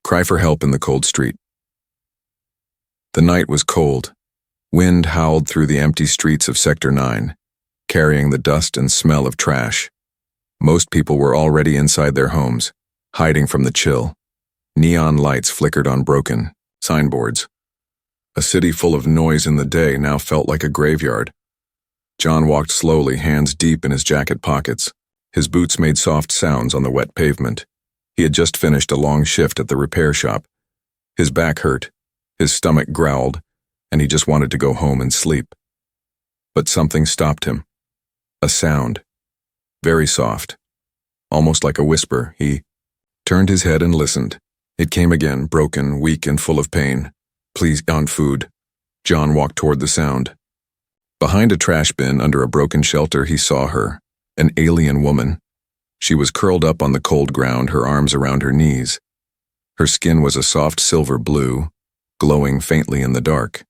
Cry for help in the cold street. The night was cold. Wind howled through the empty streets of Sector 9, carrying the dust and smell of trash. Most people were already inside their homes, hiding from the chill. Neon lights flickered on broken signboards. A city full of noise in the day now felt like a graveyard. John walked slowly, hands deep in his jacket pockets. His boots made soft sounds on the wet pavement. He had just finished a long shift at the repair shop. His back hurt, his stomach growled, and he just wanted to go home and sleep. But something stopped him. A sound. Very soft. Almost like a whisper. He turned his head and listened. It came again, broken, weak, and full of pain. "Please, on food." John walked toward the sound. Behind a trash bin under a broken shelter, he saw her, an alien woman. She was curled up on the cold ground, her arms around her knees. Her skin was a soft silver blue, glowing faintly in the dark.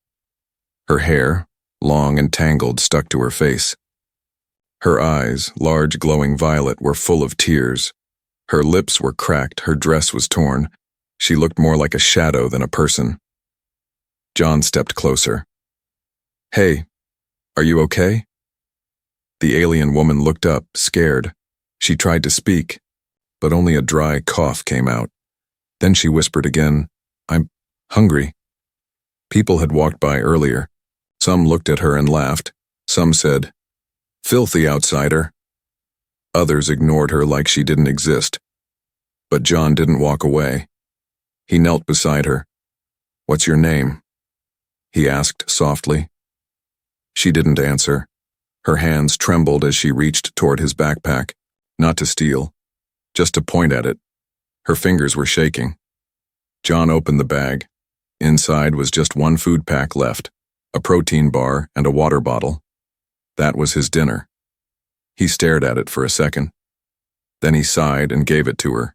Her hair, long and tangled, stuck to her face. Her eyes, large glowing violet, were full of tears. Her lips were cracked, her dress was torn. She looked more like a shadow than a person. John stepped closer. "Hey, are you okay?" The alien woman looked up, scared. She tried to speak, but only a dry cough came out. Then she whispered again, "I'm hungry." People had walked by earlier. Some looked at her and laughed. Some said, "Filthy outsider." Others ignored her like she didn't exist. But John didn't walk away. He knelt beside her. "What's your name?" he asked softly. She didn't answer. Her hands trembled as she reached toward his backpack, not to steal, just to point at it. Her fingers were shaking. John opened the bag. Inside was just one food pack left, a protein bar and a water bottle. That was his dinner. He stared at it for a second. Then he sighed and gave it to her.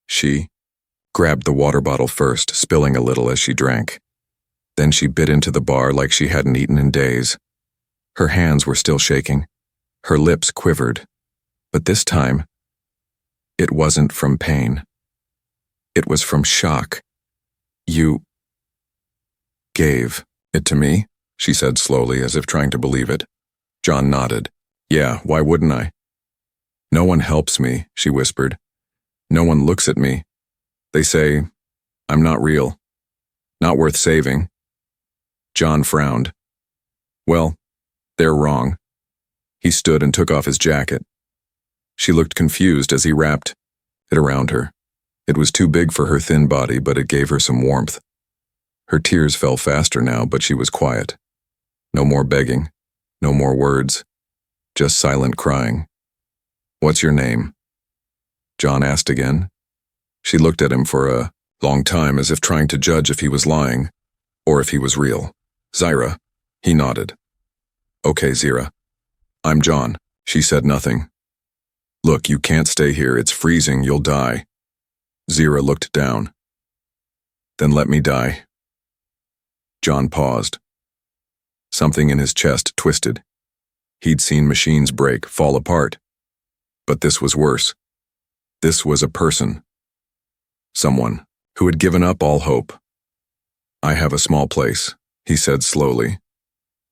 She grabbed the water bottle first, spilling a little as she drank. Then she bit into the bar like she hadn't eaten in days. Her hands were still shaking. Her lips quivered. But this time, it wasn't from pain. It was from shock. "You gave it to me?" she said slowly, as if trying to believe it. John nodded. "Yeah, why wouldn't I?" "No one helps me," she whispered. "No one looks at me. They say, I'm not real. Not worth saving." John frowned. "Well, they're wrong." He stood and took off his jacket. She looked confused as he wrapped it around her. It was too big for her thin body, but it gave her some warmth. Her tears fell faster now, but she was quiet. No more begging, no more words, just silent crying. "What's your name?" John asked again. She looked at him for a long time, as if trying to judge if he was lying, or if he was real. "Zyra." He nodded. "Okay, Zyra. I'm John." She said nothing. "Look, you can't stay here. It's freezing. You'll die." Zyra looked down. "Then let me die." John paused. Something in his chest twisted. He'd seen machines break, fall apart. But this was worse. This was a person. Someone who had given up all hope. "I have a small place," he said slowly.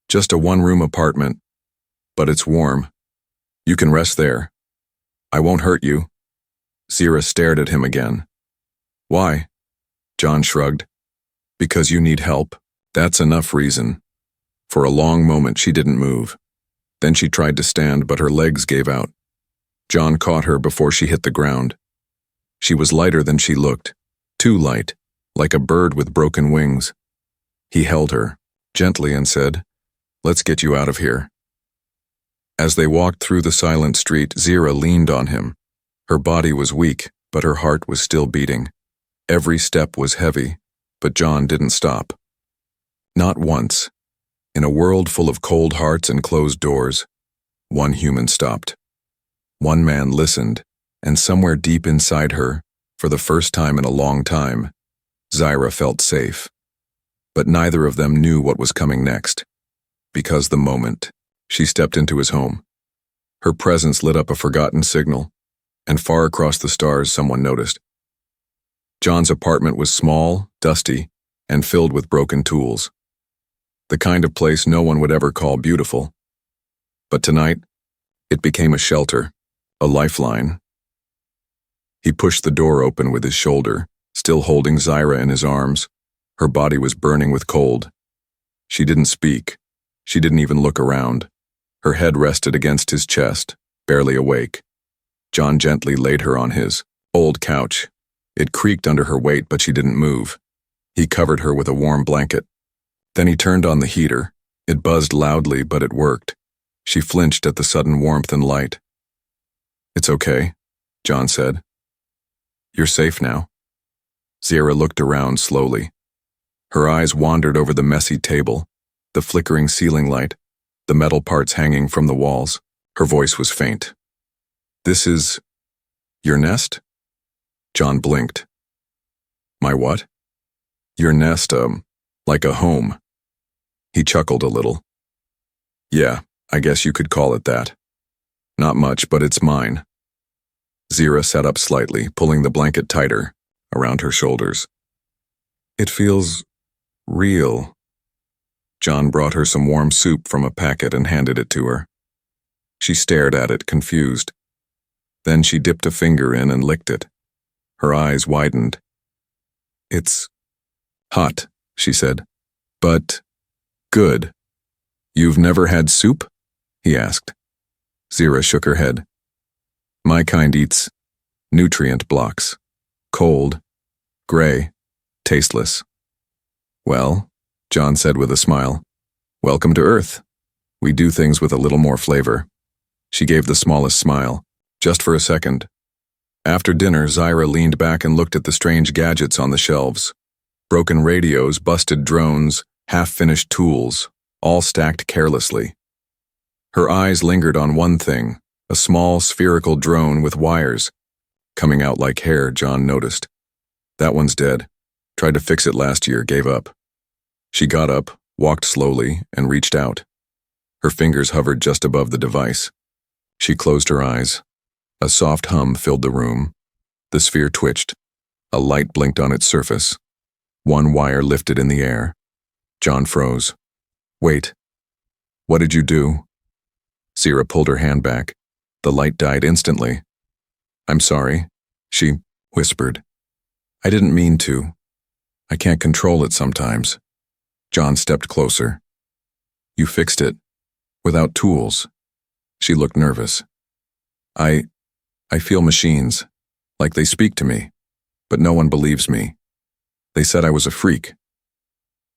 "Just a one-room apartment. But it's warm. You can rest there. I won't hurt you." Zyra stared at him again. "Why?" John shrugged. "Because you need help. That's enough reason." For a long moment she didn't move. Then she tried to stand, but her legs gave out. John caught her before she hit the ground. She was lighter than she looked, too light, like a bird with broken wings. He held her, gently, and said, "Let's get you out of here." As they walked through the silent street, Zyra leaned on him. Her body was weak, but her heart was still beating. Every step was heavy, but John didn't stop. Not once. In a world full of cold hearts and closed doors, one human stopped. One man listened, and somewhere deep inside her, for the first time in a long time, Zyra felt safe. But neither of them knew what was coming next. Because the moment she stepped into his home, her presence lit up a forgotten signal, and far across the stars someone noticed. John's apartment was small, dusty, and filled with broken tools. The kind of place no one would ever call beautiful. But tonight, it became a shelter, a lifeline. He pushed the door open with his shoulder, still holding Zaira in his arms. Her body was burning with cold. She didn't speak. She didn't even look around. Her head rested against his chest, barely awake. John gently laid her on his old couch. It creaked under her weight, but she didn't move. He covered her with a warm blanket. Then he turned on the heater. It buzzed loudly, but it worked. She flinched at the sudden warmth and light. "It's okay," John said. "You're safe now." Zaira looked around slowly. Her eyes wandered over the messy table, the flickering ceiling light, the metal parts hanging from the walls. Her voice was faint. "This is your nest?" John blinked. "My what?" "Your nest, like a home." He chuckled a little. "Yeah, I guess you could call it that. Not much, but it's mine." Zaira sat up slightly, pulling the blanket tighter around her shoulders. "It feels real." John brought her some warm soup from a packet and handed it to her. She stared at it, confused. Then she dipped a finger in and licked it. Her eyes widened. "It's hot," she said, "but good." "You've never had soup?" he asked. Zaira shook her head. "My kind eats nutrient blocks. Cold, gray, tasteless." "Well," John said with a smile, "welcome to Earth. We do things with a little more flavor." She gave the smallest smile, just for a second. After dinner, Zaira leaned back and looked at the strange gadgets on the shelves. Broken radios, busted drones, half-finished tools, all stacked carelessly. Her eyes lingered on one thing, a small spherical drone with wires coming out like hair, John noticed. "That one's dead. Tried to fix it last year, gave up." She got up, walked slowly, and reached out. Her fingers hovered just above the device. She closed her eyes. A soft hum filled the room. The sphere twitched. A light blinked on its surface. One wire lifted in the air. John froze. "Wait. What did you do?" Zaira pulled her hand back. The light died instantly. "I'm sorry," she whispered. "I didn't mean to. I can't control it sometimes." John stepped closer. "You fixed it. Without tools." She looked nervous. I feel machines, like they speak to me, but no one believes me. They said I was a freak."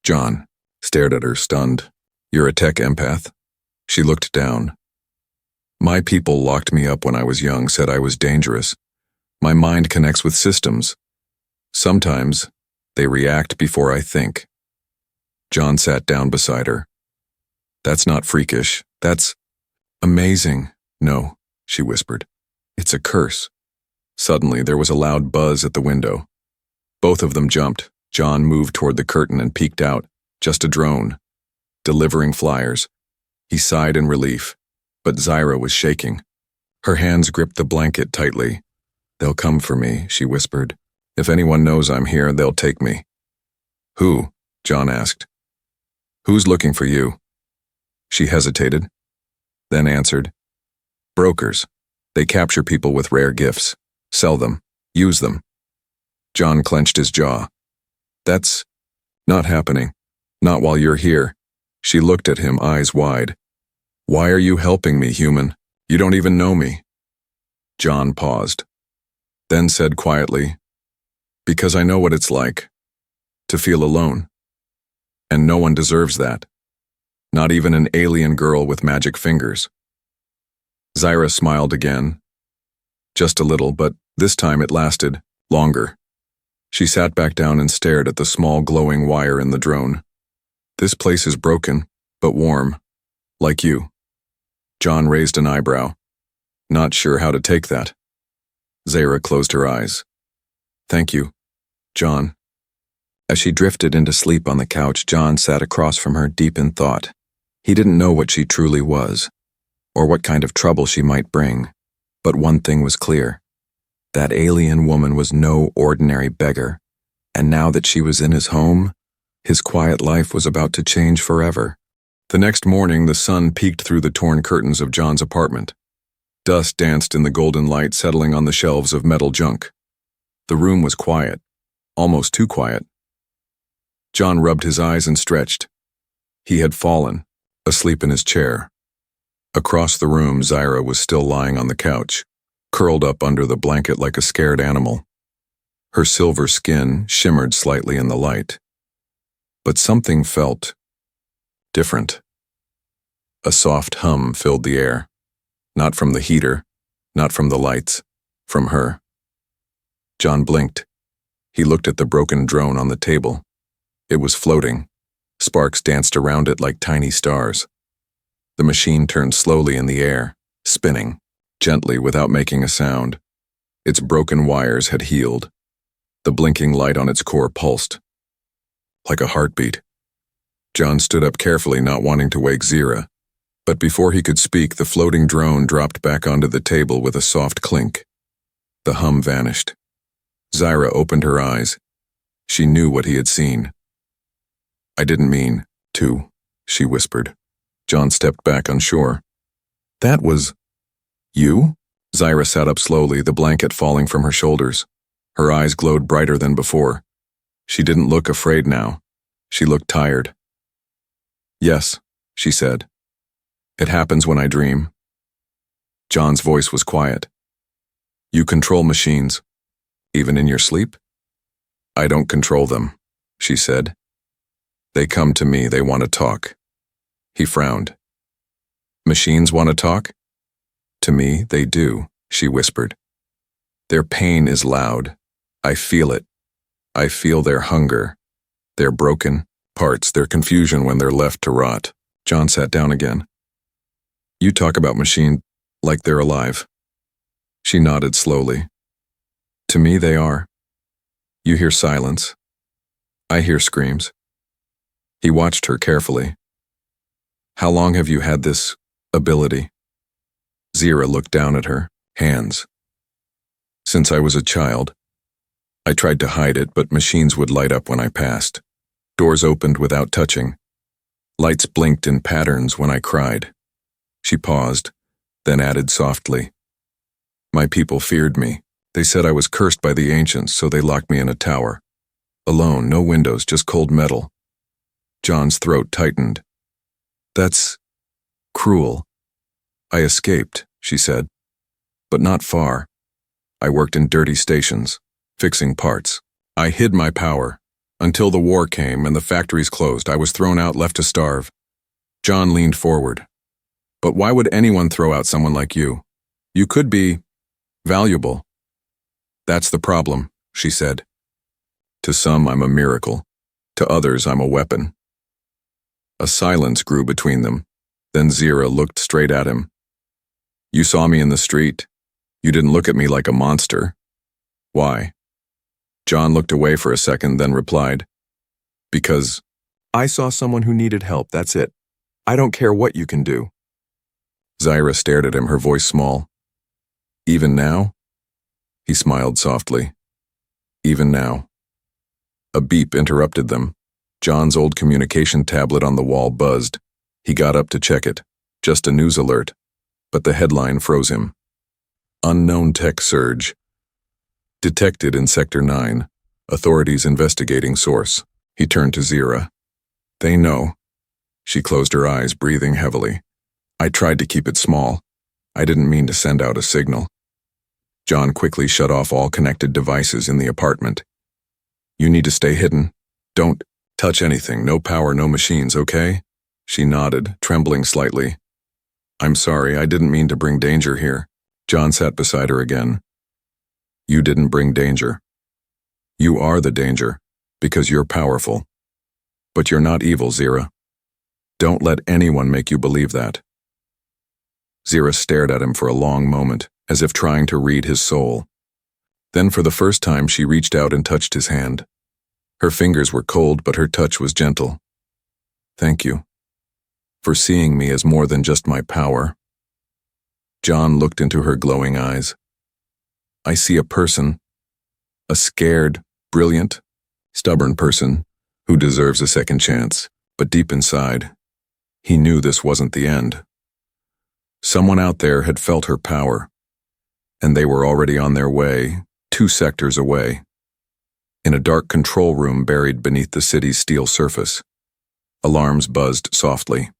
John stared at her, stunned. "You're a tech empath?" She looked down. "My people locked me up when I was young, said I was dangerous. My mind connects with systems. Sometimes they react before I think." John sat down beside her. "That's not freakish. That's amazing." "No," she whispered. "It's a curse." Suddenly, there was a loud buzz at the window. Both of them jumped. John moved toward the curtain and peeked out. Just a drone. Delivering flyers. He sighed in relief, but Zaira was shaking. Her hands gripped the blanket tightly. "They'll come for me," she whispered. "If anyone knows I'm here, they'll take me." "Who?" John asked. "Who's looking for you?" She hesitated, then answered. "Brokers. They capture people with rare gifts, sell them, use them." John clenched his jaw. "That's not happening. Not while you're here." She looked at him, eyes wide. "Why are you helping me, human? You don't even know me." John paused, then said quietly, "Because I know what it's like to feel alone. And no one deserves that. Not even an alien girl with magic fingers." Zaira smiled again. Just a little, but this time it lasted longer. She sat back down and stared at the small glowing wire in the drone. "This place is broken, but warm, like you." John raised an eyebrow. Not sure how to take that. Zaira closed her eyes. "Thank you, John." As she drifted into sleep on the couch, John sat across from her, deep in thought. He didn't know what she truly was, or what kind of trouble she might bring, but one thing was clear. That alien woman was no ordinary beggar, and now that she was in his home, his quiet life was about to change forever. The next morning, the sun peeked through the torn curtains of John's apartment. Dust danced in the golden light settling on the shelves of metal junk. The room was quiet, almost too quiet. John rubbed his eyes and stretched. He had fallen, asleep in his chair. Across the room, Zyra was still lying on the couch, curled up under the blanket like a scared animal. Her silver skin shimmered slightly in the light. But something felt different. A soft hum filled the air. Not from the heater, not from the lights, from her. John blinked. He looked at the broken drone on the table. It was floating. Sparks danced around it like tiny stars. The machine turned slowly in the air, spinning, gently without making a sound. Its broken wires had healed. The blinking light on its core pulsed. Like a heartbeat. John stood up carefully, not wanting to wake Zyra. But before he could speak, the floating drone dropped back onto the table with a soft clink. The hum vanished. Zyra opened her eyes. She knew what he had seen. "I didn't mean to," she whispered. John stepped back unsure. "That was you?" Zyra sat up slowly, the blanket falling from her shoulders. Her eyes glowed brighter than before. She didn't look afraid now. She looked tired. "Yes," she said. "It happens when I dream." John's voice was quiet. "You control machines, even in your sleep?" "I don't control them," she said. "They come to me, they want to talk." He frowned. "Machines want to talk?" "To me, they do," she whispered. "Their pain is loud. I feel it. I feel their hunger, their broken parts, their confusion when they're left to rot." John sat down again. "You talk about machine like they're alive." She nodded slowly. "To me, they are. You hear silence. I hear screams." He watched her carefully. "How long have you had this ability?" Zyra looked down at her, hands. "Since I was a child. I tried to hide it, but machines would light up when I passed. Doors opened without touching. Lights blinked in patterns when I cried." She paused, then added softly, "My people feared me. They said I was cursed by the ancients, so they locked me in a tower. Alone, no windows, just cold metal." John's throat tightened. "That's cruel." "I escaped," she said. "But not far. I worked in dirty stations, fixing parts. I hid my power. Until the war came and the factories closed, I was thrown out, left to starve." John leaned forward. "But why would anyone throw out someone like you? You could be valuable." "That's the problem," she said. "To some, I'm a miracle. To others, I'm a weapon." A silence grew between them. Then Zyra looked straight at him. "You saw me in the street. You didn't look at me like a monster. Why?" John looked away for a second, then replied, "Because I saw someone who needed help, that's it. I don't care what you can do." Zyra stared at him, her voice small. "Even now?" He smiled softly. "Even now." A beep interrupted them. John's old communication tablet on the wall buzzed. He got up to check it. Just a news alert. But the headline froze him. "Unknown tech surge. Detected in Sector 9. Authorities investigating source." He turned to Zyra. "They know." She closed her eyes, breathing heavily. "I tried to keep it small. I didn't mean to send out a signal." John quickly shut off all connected devices in the apartment. "You need to stay hidden. Don't touch anything. No power, no machines, okay?" She nodded, trembling slightly. "I'm sorry, I didn't mean to bring danger here." John sat beside her again. "You didn't bring danger. You are the danger, because you're powerful. But you're not evil, Zyra. Don't let anyone make you believe that." Zyra stared at him for a long moment, as if trying to read his soul. Then for the first time she reached out and touched his hand. Her fingers were cold, but her touch was gentle. "Thank you. For seeing me as more than just my power." John looked into her glowing eyes. I see a person, a scared, brilliant, stubborn person who deserves a second chance. But deep inside, he knew this wasn't the end. Someone out there had felt her power, and they were already on their way, 2 sectors away. In a dark control room buried beneath the city's steel surface, alarms buzzed softly.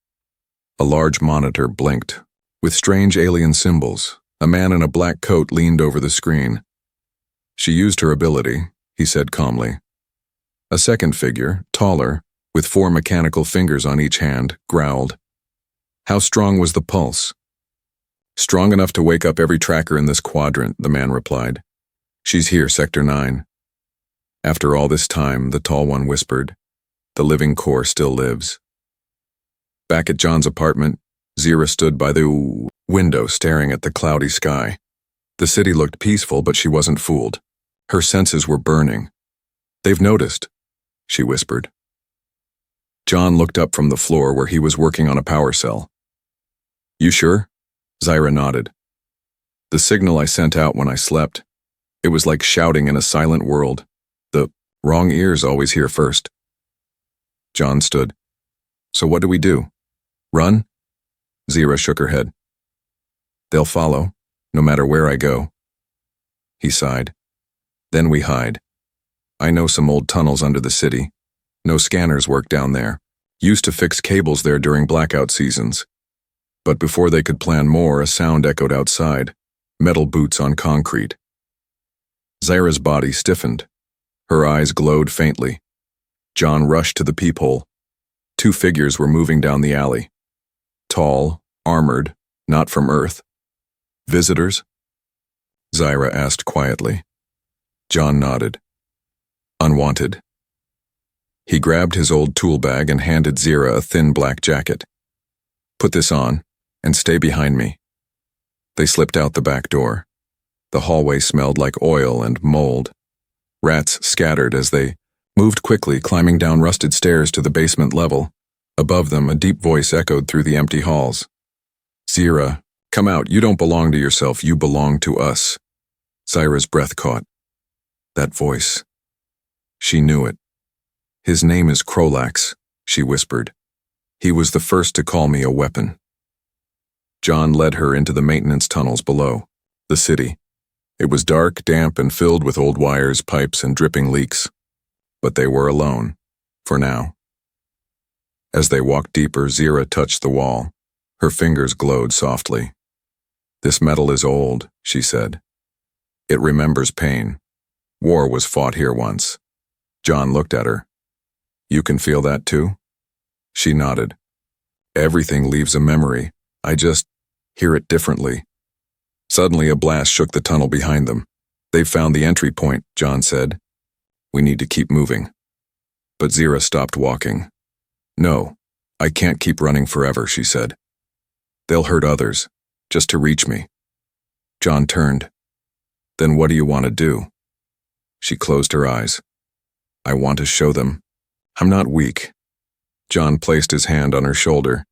A large monitor blinked, with strange alien symbols. A man in a black coat leaned over the screen. She used her ability, he said calmly. A second figure, taller, with 4 mechanical fingers on each hand, growled. How strong was the pulse? Strong enough to wake up every tracker in this quadrant, the man replied. She's here, Sector 9. After all this time, the tall one whispered, the living core still lives. Back at John's apartment, Zira stood by the window staring at the cloudy sky. The city looked peaceful, but she wasn't fooled. Her senses were burning. They've noticed, she whispered. John looked up from the floor where he was working on a power cell. You sure? Zira nodded. The signal I sent out when I slept. It was like shouting in a silent world. The wrong ears always hear first. John stood. So what do we do? Run? Zira shook her head. They'll follow, no matter where I go. He sighed. Then we hide. I know some old tunnels under the city. No scanners work down there. Used to fix cables there during blackout seasons. But before they could plan more, a sound echoed outside. Metal boots on concrete. Zira's body stiffened. Her eyes glowed faintly. John rushed to the peephole. 2 figures were moving down the alley. Tall, armored, not from Earth. Visitors? Zira asked quietly. John nodded. Unwanted. He grabbed his old tool bag and handed Zira a thin black jacket. Put this on, and stay behind me. They slipped out the back door. The hallway smelled like oil and mold. Rats scattered as they moved quickly, climbing down rusted stairs to the basement level. Above them, a deep voice echoed through the empty halls. Zira, come out. You don't belong to yourself. You belong to us. Zira's breath caught. That voice. She knew it. His name is Krolax, she whispered. He was the first to call me a weapon. John led her into the maintenance tunnels below, the city. It was dark, damp, and filled with old wires, pipes, and dripping leaks. But they were alone, for now. As they walked deeper, Zira touched the wall. Her fingers glowed softly. This metal is old, she said. It remembers pain. War was fought here once. John looked at her. You can feel that too? She nodded. Everything leaves a memory. I just hear it differently. Suddenly a blast shook the tunnel behind them. They've found the entry point, John said. We need to keep moving. But Zira stopped walking. No, I can't keep running forever, she said. They'll hurt others, just to reach me. John turned. Then what do you want to do? She closed her eyes. I want to show them. I'm not weak. John placed his hand on her shoulder.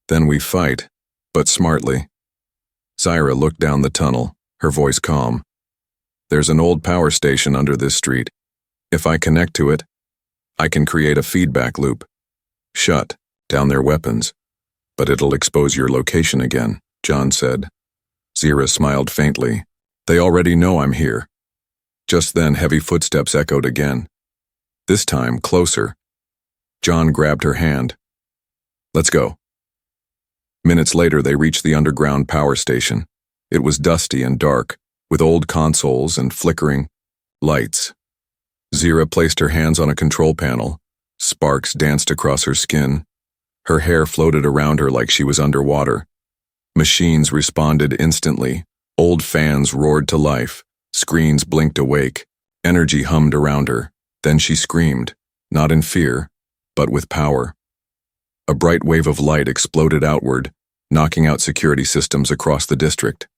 Then we fight, but smartly. Zira looked down the tunnel, her voice calm. There's an old power station under this street. If I connect to it, I can create a feedback loop. Shut down their weapons. But it'll expose your location again, John said. Zira smiled faintly. They already know I'm here. Just then, heavy footsteps echoed again. This time, closer. John grabbed her hand. Let's go. Minutes later, they reached the underground power station. It was dusty and dark, with old consoles and flickering lights. Zira placed her hands on a control panel. Sparks danced across her skin. Her hair floated around her like she was underwater. Machines responded instantly. Old fans roared to life. Screens blinked awake. Energy hummed around her. Then she screamed, not in fear, but with power. A bright wave of light exploded outward, knocking out security systems across the district.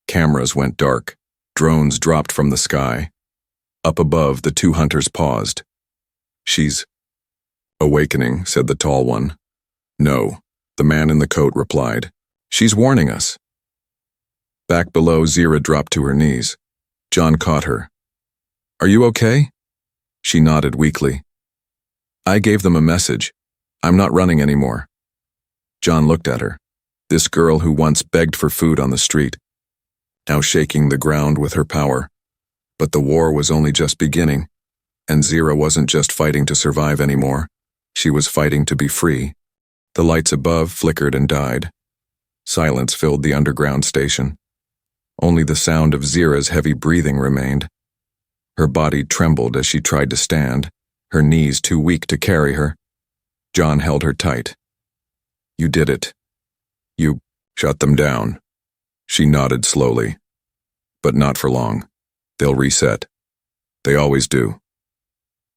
Cameras went dark. Drones dropped from the sky. Up above, the 2 hunters paused. She's awakening, said the tall one. No, the man in the coat replied. She's warning us. Back below, Zira dropped to her knees. John caught her. "Are you okay?" She nodded weakly. "I gave them a message. I'm not running anymore." John looked at her. This girl who once begged for food on the street, now shaking the ground with her power. But the war was only just beginning, and Zira wasn't just fighting to survive anymore. She was fighting to be free. The lights above flickered and died. Silence filled the underground station. Only the sound of Zira's heavy breathing remained. Her body trembled as she tried to stand, her knees too weak to carry her. John held her tight. "You did it. You shut them down." She nodded slowly. "But not for long. They'll reset. They always do."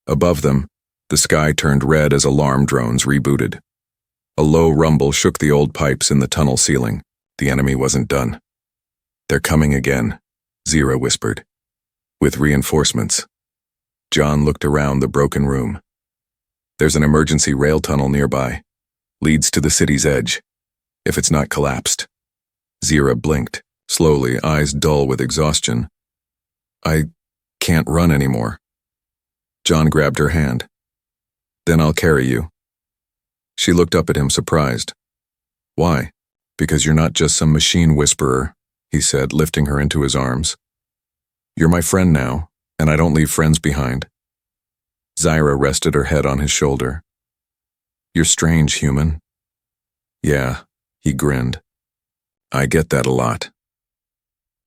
Above them, the sky turned red as alarm drones rebooted. A low rumble shook the old pipes in the tunnel ceiling. The enemy wasn't done. "They're coming again," Zira whispered. "With reinforcements." John looked around the broken room. "There's an emergency rail tunnel nearby. Leads to the city's edge. If it's not collapsed." Zira blinked, slowly, eyes dull with exhaustion. "I can't run anymore." John grabbed her hand. "Then I'll carry you." She looked up at him surprised. "Why?" "Because you're not just some machine whisperer," he said, lifting her into his arms. "You're my friend now, and I don't leave friends behind." Zira rested her head on his shoulder. "You're strange, human." "Yeah," he grinned. "I get that a lot."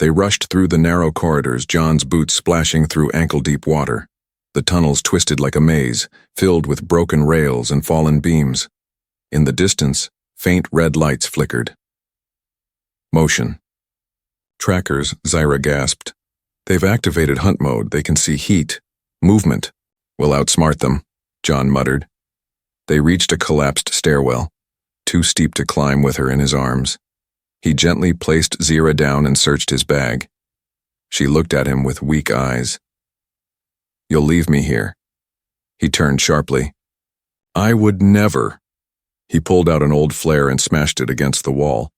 They rushed through the narrow corridors, John's boots splashing through ankle-deep water. The tunnels twisted like a maze, filled with broken rails and fallen beams. In the distance, faint red lights flickered. Motion. "Trackers," Zira gasped. "They've activated hunt mode. They can see heat, movement. We'll outsmart them," John muttered. They reached a collapsed stairwell, too steep to climb with her in his arms. He gently placed Zira down and searched his bag. She looked at him with weak eyes. "You'll leave me here." He turned sharply. "I would never." He pulled out an old flare and smashed it against the wall.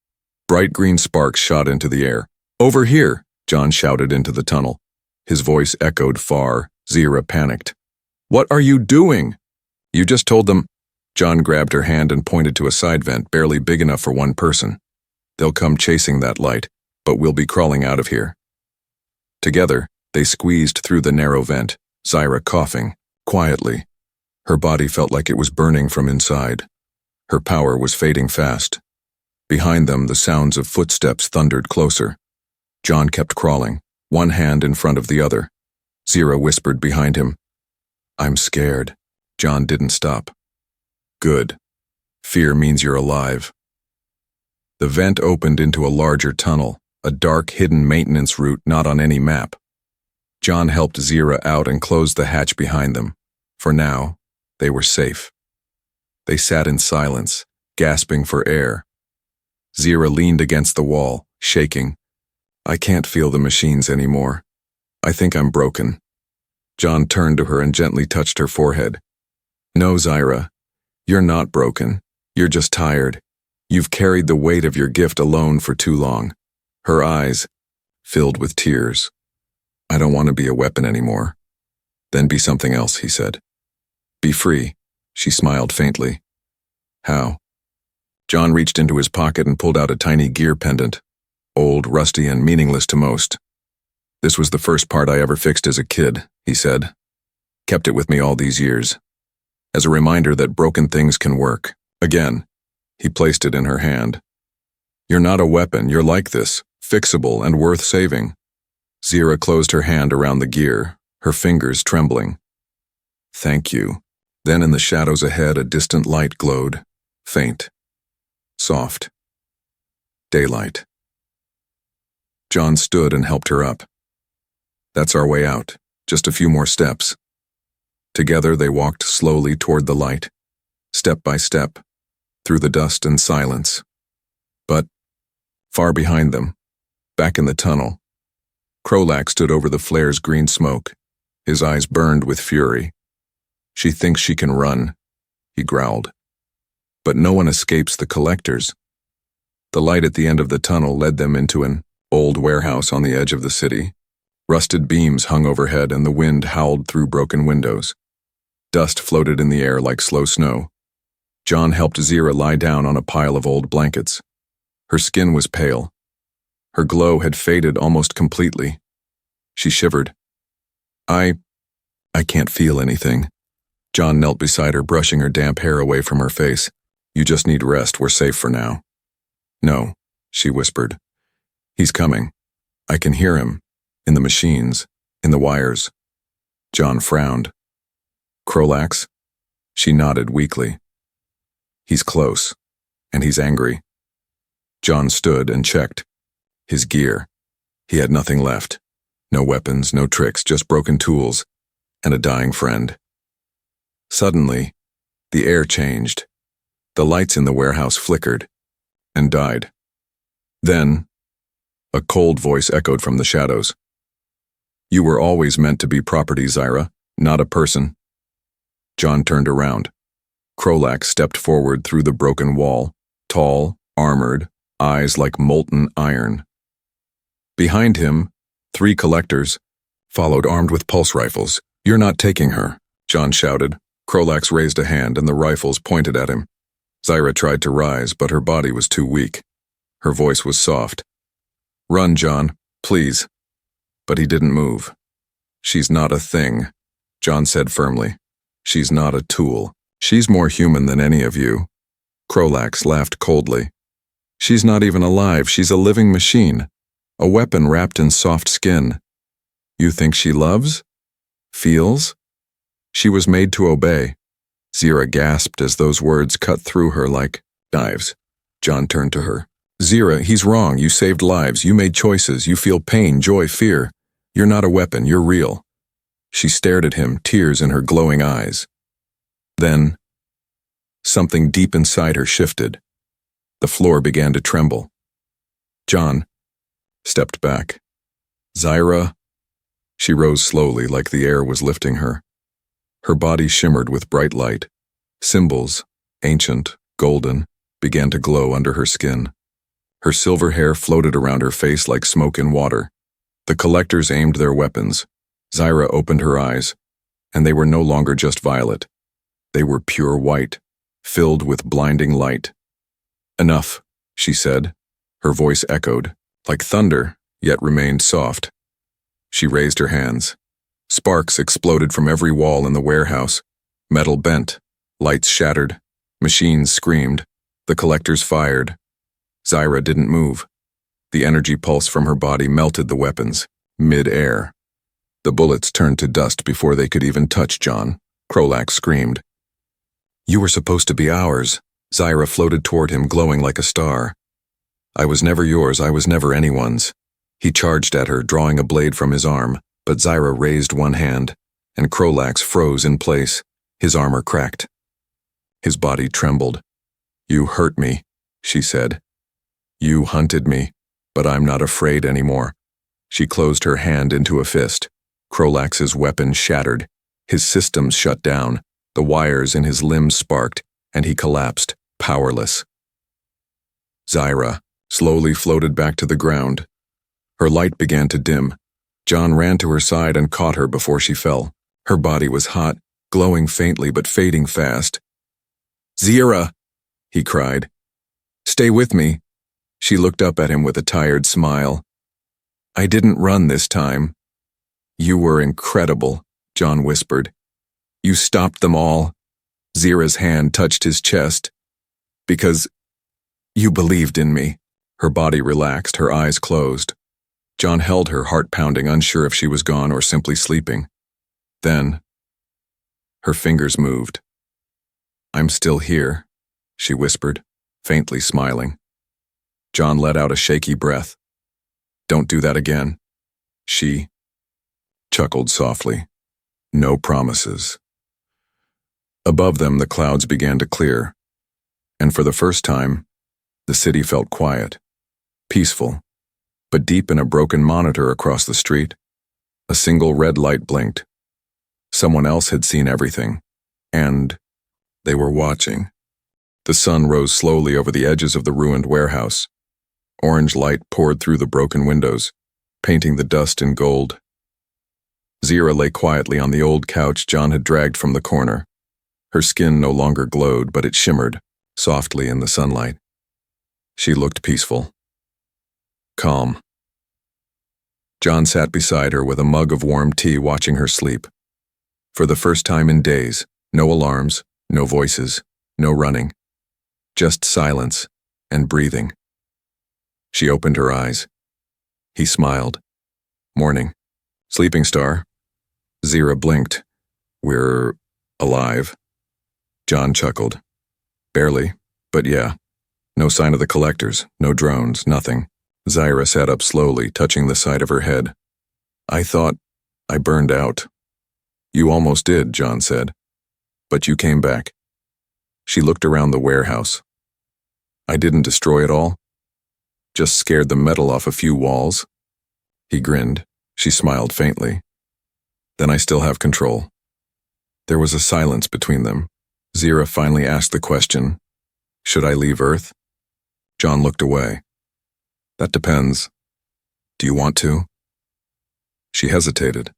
Bright green sparks shot into the air. "Over here!" John shouted into the tunnel. His voice echoed far. Zira panicked. "What are you doing?" "You just told them." John grabbed her hand and pointed to a side vent barely big enough for one person. "They'll come chasing that light, but we'll be crawling out of here." Together, they squeezed through the narrow vent, Zira coughing, quietly. Her body felt like it was burning from inside. Her power was fading fast. Behind them, the sounds of footsteps thundered closer. John kept crawling, one hand in front of the other. Zira whispered behind him. "I'm scared." John didn't stop. "Good. Fear means you're alive." The vent opened into a larger tunnel, a dark, hidden maintenance route not on any map. John helped Zira out and closed the hatch behind them. For now, they were safe. They sat in silence, gasping for air. Zira leaned against the wall, shaking. "I can't feel the machines anymore. I think I'm broken." John turned to her and gently touched her forehead. "No, Zira, you're not broken. You're just tired. You've carried the weight of your gift alone for too long." Her eyes filled with tears. "I don't want to be a weapon anymore." "Then be something else," he said. "Be free." She smiled faintly. "How?" John reached into his pocket and pulled out a tiny gear pendant, old, rusty, and meaningless to most. "This was the first part I ever fixed as a kid," he said. "Kept it with me all these years. As a reminder that broken things can work. Again." He placed it in her hand. "You're not a weapon. You're like this, fixable and worth saving." Zira closed her hand around the gear, her fingers trembling. "Thank you." Then in the shadows ahead, a distant light glowed, faint, soft. Daylight. John stood and helped her up. "That's our way out. Just a few more steps." Together they walked slowly toward the light, step by step, through the dust and silence. But far behind them, back in the tunnel, Krolak stood over the flare's green smoke. His eyes burned with fury. "She thinks she can run," he growled. "But no one escapes the collectors." The light at the end of the tunnel led them into an old warehouse on the edge of the city. Rusted beams hung overhead and the wind howled through broken windows. Dust floated in the air like slow snow. John helped Zira lie down on a pile of old blankets. Her skin was pale. Her glow had faded almost completely. She shivered. I can't feel anything. John knelt beside her, brushing her damp hair away from her face. You just need rest, we're safe for now. No, she whispered. He's coming. I can hear him. In the machines, in the wires. John frowned. Krolax? She nodded weakly. He's close, and he's angry. John stood and checked. His gear. He had nothing left. No weapons, no tricks, just broken tools, and a dying friend. Suddenly, the air changed. The lights in the warehouse flickered and died. Then, a cold voice echoed from the shadows. You were always meant to be property, Zira, not a person. John turned around. Krolax stepped forward through the broken wall, tall, armored, eyes like molten iron. Behind him, 3 collectors followed armed with pulse rifles. You're not taking her, John shouted. Krolax raised a hand and the rifles pointed at him. Zira tried to rise, but her body was too weak. Her voice was soft. Run, John, please. But he didn't move. She's not a thing, John said firmly. She's not a tool. She's more human than any of you. Krolax laughed coldly. She's not even alive. She's a living machine. A weapon wrapped in soft skin. You think she loves? Feels? She was made to obey. Zira gasped as those words cut through her like knives. John turned to her. Zira, he's wrong. You saved lives. You made choices. You feel pain, joy, fear. You're not a weapon. You're real. She stared at him, tears in her glowing eyes. Then, something deep inside her shifted. The floor began to tremble. John stepped back. Zira. She rose slowly like the air was lifting her. Her body shimmered with bright light. Symbols, ancient, golden, began to glow under her skin. Her silver hair floated around her face like smoke in water. The collectors aimed their weapons. Zira opened her eyes, and they were no longer just violet. They were pure white, filled with blinding light. Enough, she said. Her voice echoed, like thunder, yet remained soft. She raised her hands. Sparks exploded from every wall in the warehouse. Metal bent, lights shattered, machines screamed, the collectors fired. Zira didn't move. The energy pulse from her body melted the weapons, mid-air. The bullets turned to dust before they could even touch John. Krolax screamed. You were supposed to be ours. Zira floated toward him, glowing like a star. I was never yours, I was never anyone's. He charged at her, drawing a blade from his arm, but Zira raised one hand, and Krolax froze in place. His armor cracked. His body trembled. You hurt me, she said. You hunted me, but I'm not afraid anymore. She closed her hand into a fist. Krolax's weapon shattered. His systems shut down. The wires in his limbs sparked, and he collapsed, powerless. Zira slowly floated back to the ground. Her light began to dim. John ran to her side and caught her before she fell. Her body was hot, glowing faintly but fading fast. Zira, he cried. Stay with me. She looked up at him with a tired smile. I didn't run this time. You were incredible, John whispered. You stopped them all. Zira's hand touched his chest. Because you believed in me. Her body relaxed, her eyes closed. John held her, heart pounding, unsure if she was gone or simply sleeping. Then, her fingers moved. I'm still here, she whispered, faintly smiling. John let out a shaky breath. Don't do that again. She chuckled softly. No promises. Above them, the clouds began to clear, and for the first time, the city felt quiet, peaceful, but deep in a broken monitor across the street, a single red light blinked. Someone else had seen everything, and they were watching. The sun rose slowly over the edges of the ruined warehouse. Orange light poured through the broken windows, painting the dust in gold. Zira lay quietly on the old couch John had dragged from the corner. Her skin no longer glowed, but it shimmered, softly in the sunlight. She looked peaceful. Calm. John sat beside her with a mug of warm tea watching her sleep. For the first time in days, no alarms, no voices, no running. Just silence and breathing. She opened her eyes. He smiled. Morning. Sleeping star. Zira blinked. We're alive. John chuckled. Barely, but yeah. No sign of the collectors, no drones, nothing. Zira sat up slowly, touching the side of her head. I thought I burned out. You almost did, John said. But you came back. She looked around the warehouse. I didn't destroy it all. Just scared the metal off a few walls. He grinned. She smiled faintly. Then I still have control. There was a silence between them. Zira finally asked the question, should I leave Earth? John looked away. That depends. Do you want to? She hesitated.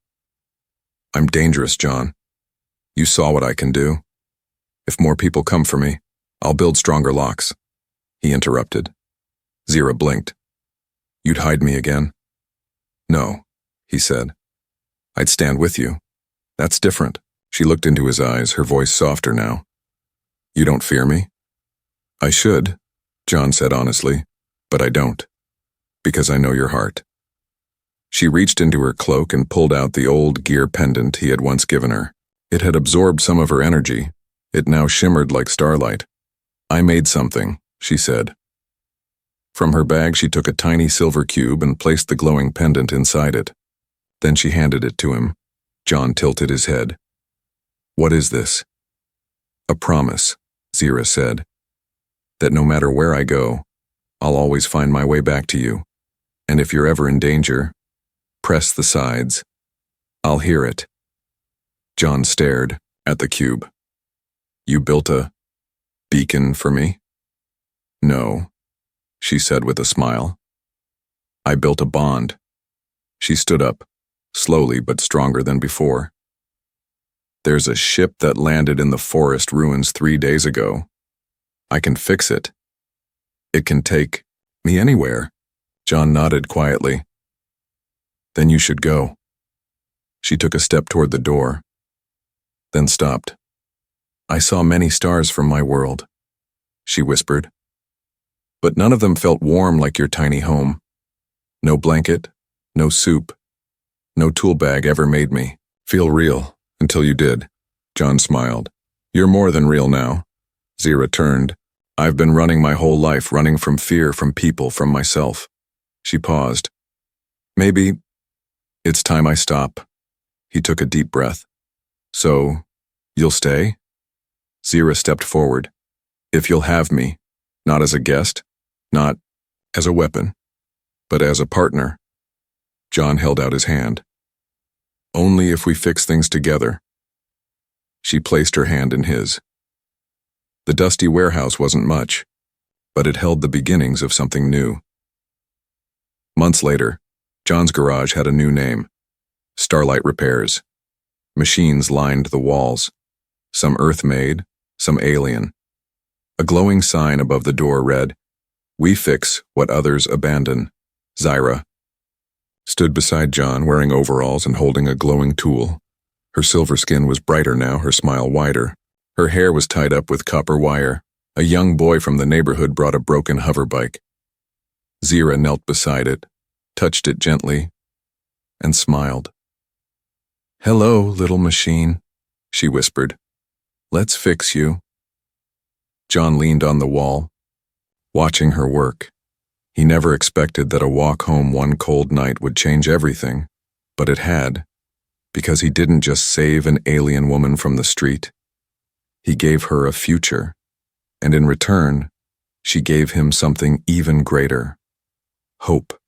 I'm dangerous, John. You saw what I can do. If more people come for me, I'll build stronger locks. He interrupted. Zira blinked. You'd hide me again? No, he said. I'd stand with you. That's different. She looked into his eyes, her voice softer now. You don't fear me? I should, John said honestly, but I don't. Because I know your heart. She reached into her cloak and pulled out the old gear pendant he had once given her. It had absorbed some of her energy. It now shimmered like starlight. I made something, she said. From her bag she took a tiny silver cube and placed the glowing pendant inside it. Then she handed it to him. John tilted his head. What is this? A promise, Zira said. That no matter where I go, I'll always find my way back to you. And if you're ever in danger, press the sides. I'll hear it. John stared at the cube. You built a beacon for me? No, she said with a smile. I built a bond. She stood up, slowly but stronger than before. There's a ship that landed in the forest ruins 3 days ago. I can fix it. It can take me anywhere. John nodded quietly. Then you should go. She took a step toward the door, then stopped. I saw many stars from my world, she whispered. But none of them felt warm like your tiny home. No blanket, no soup, no tool bag ever made me feel real until you did. John smiled. You're more than real now. Zira turned. I've been running my whole life, running from fear, from people, from myself. She paused. Maybe it's time I stop. He took a deep breath. So, you'll stay? Zira stepped forward. If you'll have me, not as a guest, not as a weapon, but as a partner. John held out his hand. Only if we fix things together. She placed her hand in his. The dusty warehouse wasn't much, but it held the beginnings of something new. Months later, John's garage had a new name. Starlight Repairs. Machines lined the walls, some Earth-made, some alien. A glowing sign above the door read, We fix what others abandon. Zira stood beside John, wearing overalls and holding a glowing tool. Her silver skin was brighter now, her smile wider. Her hair was tied up with copper wire. A young boy from the neighborhood brought a broken hover bike. Zira knelt beside it, touched it gently, and smiled. Hello, little machine, she whispered. Let's fix you. John leaned on the wall, watching her work. He never expected that a walk home one cold night would change everything, but it had, because he didn't just save an alien woman from the street. He gave her a future, and in return, she gave him something even greater: hope.